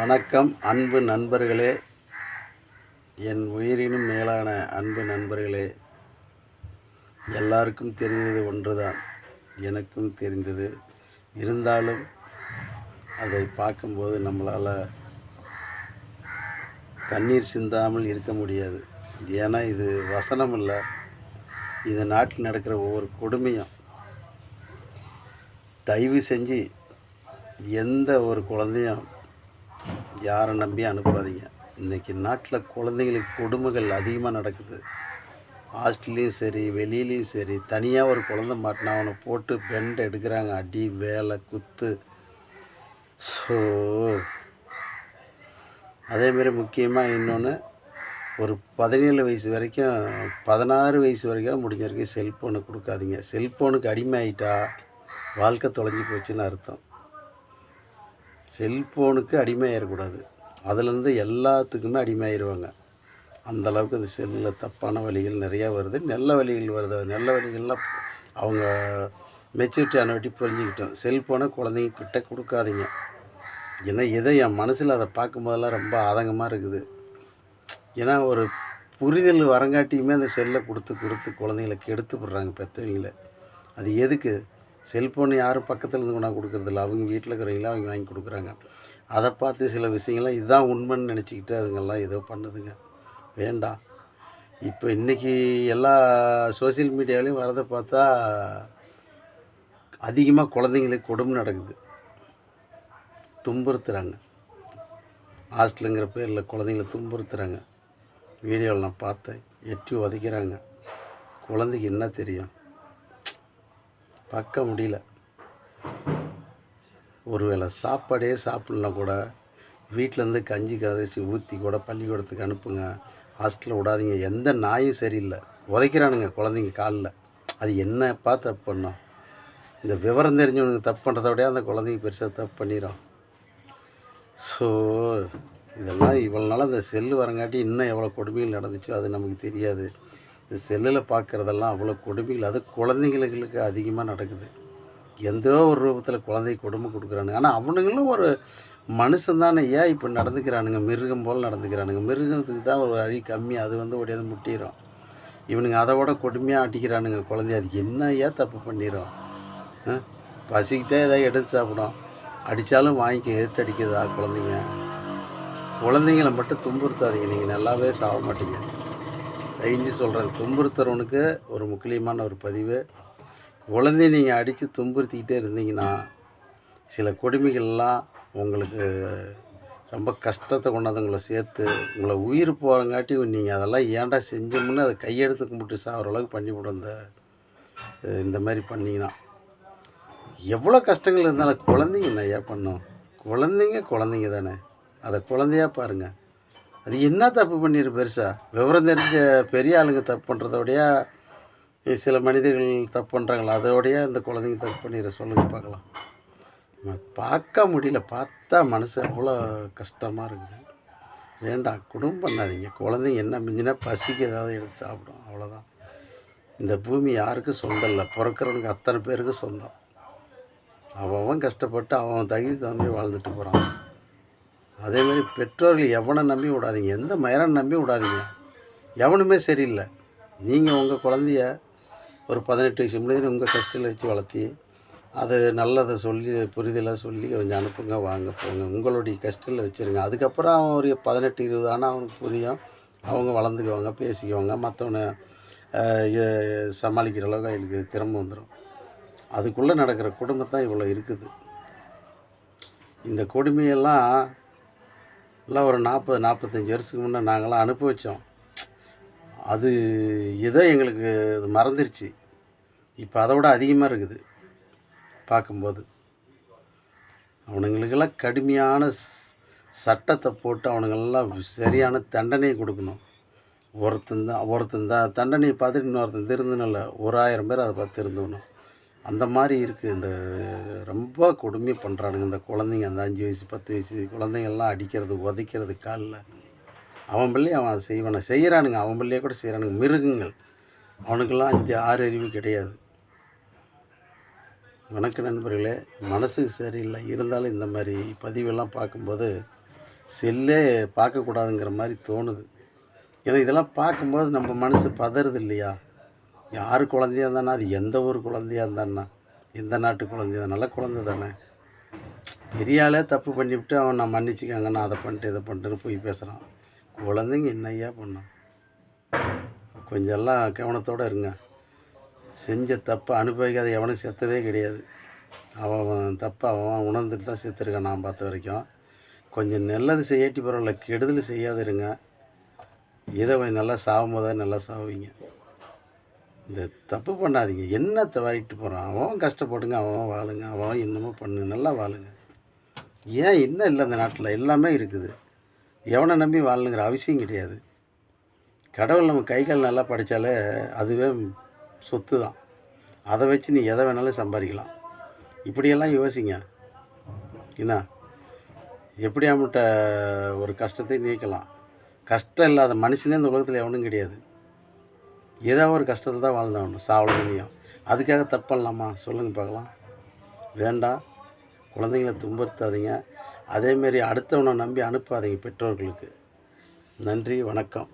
வணக்கம் அன்பு நண்பர்களே, என் உயிரினும் மேலான அன்பு நண்பர்களே. எல்லாருக்கும் தெரிந்தது ஒன்றுதான், எனக்கும் தெரிந்தது. இருந்தாலும் அதை பார்க்கும்போது நம்மளால் கண்ணீர் சிந்தாமல் இருக்க முடியாது. ஏன்னா இது வசனம் இல்லை, இது நாட்டில் நடக்கிற ஒவ்வொரு கொடுமையும். தயவு செஞ்சு எந்த ஒரு குழந்தையும் யாரை நம்பி அனுப்பாதீங்க. இன்றைக்கி நாட்டில் குழந்தைங்களுக்கு கொடுமைகள் அதிகமாக நடக்குது. ஹாஸ்டல்லையும் சரி, வெளியிலையும் சரி, தனியாக ஒரு குழந்தை மாட்டினா அவனை போட்டு பெண்டை எடுக்கிறாங்க. அடி, வேலை, குத்து. ஸோ அதேமாரி முக்கியமாக இன்னொன்று, ஒரு 17 வயசு வரைக்கும் 16 வயசு வரைக்கும் முடிஞ்ச வரைக்கும் செல்ஃபோனை கொடுக்காதீங்க. செல்ஃபோனுக்கு அடிமை ஆகிட்டா வாழ்க்கை தொலைஞ்சி போச்சுன்னு அர்த்தம். செல்ஃபோனுக்கு அடிமையாகிடக்கூடாது. அதுலேருந்து எல்லாத்துக்குமே அடிமையாகிடுவாங்க. அந்தளவுக்கு அந்த செல்லில் தப்பான வழிகள் நிறையா வருது, நல்ல வழிகள் வருது. நல்ல வழிகள்லாம் அவங்க மெச்சூரிட்டி ஆனவட்டி புரிஞ்சுக்கிட்டோம். செல்ஃபோனை குழந்தைங்க கிட்ட கொடுக்காதீங்க. ஏன்னா என் மனசில் அதை பார்க்கும்போதெல்லாம் ரொம்ப ஆதங்கமாக இருக்குது. ஏன்னா ஒரு புரிதல் வரங்காட்டியுமே அந்த செல்லை கொடுத்து குழந்தைங்கள கெடுத்து விடுறாங்க பெற்றவங்கள. அது எதுக்கு? செல்ஃபோன் யாரும் பக்கத்தில் இருந்து கொண்டாந்து கொடுக்குறதில்ல, அவங்க வீட்டில் இருக்கிறவங்கள அவங்க வாங்கி கொடுக்குறாங்க. அதை பார்த்து சில விஷயங்கள்லாம் இதுதான் உண்மைன்னு நினச்சிக்கிட்டு அதுங்கெல்லாம் ஏதோ பண்ணுதுங்க. வேண்டாம். இப்போ இன்றைக்கி எல்லா சோசியல் மீடியாவிலையும் வரதை பார்த்தா அதிகமாக குழந்தைங்களுக்கு கொடுமை நடக்குது, துன்புறுத்துகிறாங்க. ஹாஸ்டலுங்கிற பேரில் குழந்தைங்கள துன்புறுத்துகிறாங்க. வீடியோவில் நான் பார்த்தேன், எட்டி உதைக்கிறாங்க. குழந்தைக்கு என்ன தெரியும்? பார்க்க முடியல. ஒருவேளை சாப்பாடே சாப்பிட்லாம் கூட வீட்டிலேருந்து கஞ்சி கரைச்சி ஊற்றி கூட பள்ளிக்கூடத்துக்கு அனுப்புங்க. ஹாஸ்டலில் விடாதீங்க. எந்த நாயும் சரியில்லை, உதைக்கிறானுங்க குழந்தைங்க காலில். அது என்னப்பா தப்பு பண்ணோம்? இந்த விவரம் தெரிஞ்சவனுக்கு தப்பு பண்ணுறத விட அந்த குழந்தைங்க பெருசாக தப்பு பண்ணிடும். ஸோ இதெல்லாம் இவ்வளோ நாள் அந்த செல்லு வரங்காட்டி இன்னும் எவ்வளோ கொடுமைகள் நடந்துச்சோ அது நமக்கு தெரியாது. இந்த செல்லில் பார்க்குறதெல்லாம் அவ்வளோ கொடுமைகள், அது குழந்தைங்களுக்கு அதிகமாக நடக்குது. எந்தோ ஒரு ரூபத்தில் குழந்தை கொடுமை கொடுக்குறானுங்க. ஆனால் அவனுங்களும் ஒரு மனுஷன் தானே. ஏன் இப்போ நடந்துக்கிறானுங்க? மிருகம் போல் நடந்துக்கிறானுங்க. மிருகத்துக்கு தான் ஒரு அழி கம்மி, அது உடையது முட்டிடும். இவனுங்க அதை விட கொடுமையாக அடிக்கிறானுங்க குழந்தைய. அதுக்கு என்ன ஏன் தப்பு பண்ணிடும்? பசிக்கிட்டே ஏதாவது எடுத்து சாப்பிடும், அடித்தாலும் வாங்கிக்க. எடுத்து அடிக்கிறதா குழந்தைங்க? குழந்தைங்களை மட்டும் துன்புறுத்தாதீங்க, நீங்கள் நல்லாவே சாக மாட்டீங்க. தயஞ்சு சொல்கிறேன். துன்புறுத்துறவனுக்கு ஒரு முக்கியமான ஒரு பதிவு, குழந்தைய நீங்கள் அடித்து துன்புறுத்திக்கிட்டே இருந்தீங்கன்னா சில கொடுமைகள்லாம் உங்களுக்கு ரொம்ப கஷ்டத்தை கொண்டாந்து உங்களை சேர்த்து உங்களை உயிர் போகிறங்காட்டி நீங்கள் அதெல்லாம் ஏன்டா செஞ்சோம்னு அதை கையெடுத்து கும்பிட்டு சாகிற அளவுக்கு பண்ணிவிடும். இந்த மாதிரி பண்ணிங்கன்னா எவ்வளோ கஷ்டங்கள் இருந்தாலும் குழந்தைங்க என்ன ஏன் பண்ணோம்? குழந்தைங்க தானே, அதை குழந்தையாக பாருங்கள். அது என்ன தப்பு பண்ணிடு பெருசாக? விவரம் தெரிஞ்ச பெரிய ஆளுங்க தப்பு பண்ணுறதோடையா சில மனிதர்கள் தப்பு பண்ணுறாங்களா? அதோடையா இந்த குழந்தைங்க தப்பு பண்ணிடுற? சொல்லுங்கள் பார்க்கலாம். பார்க்க முடியல, பார்த்தா மனசு அவ்வளோ கஷ்டமாக இருக்குது. வேண்டாம், குடும்பம் பண்ணாதீங்க. குழந்தைங்க என்ன மிஞ்சினா பசிக்கு ஏதாவது எடுத்து சாப்பிடும், அவ்வளோதான். இந்த பூமி யாருக்கும் சொந்தம் இல்லை, பிறக்கிறவனுக்கு அத்தனை பேருக்கு சொந்தம். அவன் கஷ்டப்பட்டு அவன் தகுதி தகுந்த வாழ்ந்துட்டு போகிறான். அதேமாதிரி பெற்றோர்கள் எவனை நம்பி விடாதீங்க, எந்த மயனை நம்பி விடாதீங்க. எவனுமே சரியில்லை. நீங்கள் உங்கள் குழந்தைய ஒரு 18 வயசு முடிஞ்சு உங்கள் கஷ்டத்தில் வச்சு வளர்த்தி அது நல்லதை சொல்லி புரிதலாக சொல்லி கொஞ்சம் அனுப்புங்க, வாங்க போங்க, உங்களுடைய கஷ்டத்தில் வச்சுருங்க. அதுக்கப்புறம் அவன் ஒரு 18, 20 ஆனால் அவனுக்கு புரியும், அவங்க வளர்ந்துக்குவாங்க, பேசிக்குவாங்க, மற்றவனை சமாளிக்கிற அளவுக்கு அவங்களுக்கு திறமை வந்துடும். அதுக்குள்ளே நடக்கிற குடும்பத்தான் இவ்வளோ இருக்குது. இந்த கொடுமையெல்லாம் எல்லாம் ஒரு 40-45 வருஷத்துக்கு முன்னே நாங்களாம் அனுபவித்தோம். அது ஏதோ எங்களுக்கு மறந்துருச்சு. இப்போ அதை விட அதிகமாக இருக்குது பார்க்கும்போது. அவனுங்களுக்கெல்லாம் கடுமையான சட்டத்தை போட்டு அவனுங்களெல்லாம் சரியான தண்டனை கொடுக்கணும். ஒருத்தன் தான் தண்டனையை பார்த்துட்டு இன்னொருத்தன் திருந்தனில்ல, 1000 பேர் அதை பார்த்து திருந்தணும். அந்த மாதிரி இருக்குது. இந்த ரொம்ப கொடுமை பண்ணுறானுங்க இந்த குழந்தைங்க. அந்த 5 வயசு 10 வயசு குழந்தைங்கள்லாம் அடிக்கிறது, உதைக்கிறது காலில். அவன் பிள்ளையை அவன் அதை செய்கிறானுங்க. அவன் பிள்ளையை கூட செய்கிறானுங்க. மிருகங்கள். அவனுக்கெல்லாம் 5-6 அறிவு கிடையாது. வணக்க நண்பர்களே, மனசுக்கு சரியில்லை இருந்தாலும் இந்த மாதிரி பதிவெல்லாம் பார்க்கும்போது செல்லே பார்க்கக்கூடாதுங்கிற மாதிரி தோணுது. ஏன்னா இதெல்லாம் பார்க்கும்போது நம்ம மனசு பதறுது இல்லையா? யார் குழந்தையா இருந்தானா, அது எந்த ஊர் குழந்தையா இருந்தான்னா, எந்த நாட்டு குழந்தையா நல்ல குழந்தை தானே. பெரிய ஆளே தப்பு பண்ணிவிட்டு அவன் நான் மன்னிச்சுக்கங்க, நான் அதை பண்ணிட்டு இதை பண்ணிட்டுன்னு போய் பேசுகிறான். குழந்தைங்க என்னய்யா பண்ணான்? கொஞ்சம் எல்லாம் கவனத்தோடு இருங்க. செஞ்ச தப்பை அனுபவிக்காத எவனும் செத்ததே கிடையாது. அவன் தப்பை அவன் உணர்ந்துட்டு தான் செத்துருக்கான் நான் பார்த்த வரைக்கும். கொஞ்சம் நல்லது செய்யாட்டி பரவாயில்ல, கெடுதல் செய்யாத இருங்க. ஏதோ கொஞ்சம் நல்லா சாகும் போதே நல்லா சாவீங்க. இந்த தப்பு பண்ணாதீங்க. என்னத்தை வாங்கிட்டு போகிறான்? அவன் கஷ்டப்படுங்க, அவன் வாழுங்க, அவன் என்னமோ பண்ணு, நல்லா வாழுங்க. ஏன் இன்னும் இல்லை இந்த நாட்டில் எல்லாமே இருக்குது. எவனை நம்பி வாழணுங்கிற அவசியம் கிடையாது. கடவுள் நம்ம கை கால் நல்லா படித்தாலே அதுவே சொத்து தான். அதை வச்சு நீ எதை வேணாலும் சம்பாதிக்கலாம். இப்படியெல்லாம் யோசிங்க. என்ன எப்படியாமட்ட ஒரு கஷ்டத்தை நீக்கலாம். கஷ்டம் இல்லாத மனுஷனே இந்த உலகத்தில் எவனும் கிடையாது. ஏதோ ஒரு கஷ்டத்தை தான் வாழ்ந்தாகணும் சாவலனையும். அதுக்காக தப்பு பண்ணலாமா? சொல்லுங்கள் பார்க்கலாம். வேண்டாம். குழந்தைங்கள துன்புறுத்தாதீங்க. அதேமாரி அடுத்தவனை நம்பி அனுப்பாதீங்க பெற்றோர்களுக்கு. நன்றி, வணக்கம்.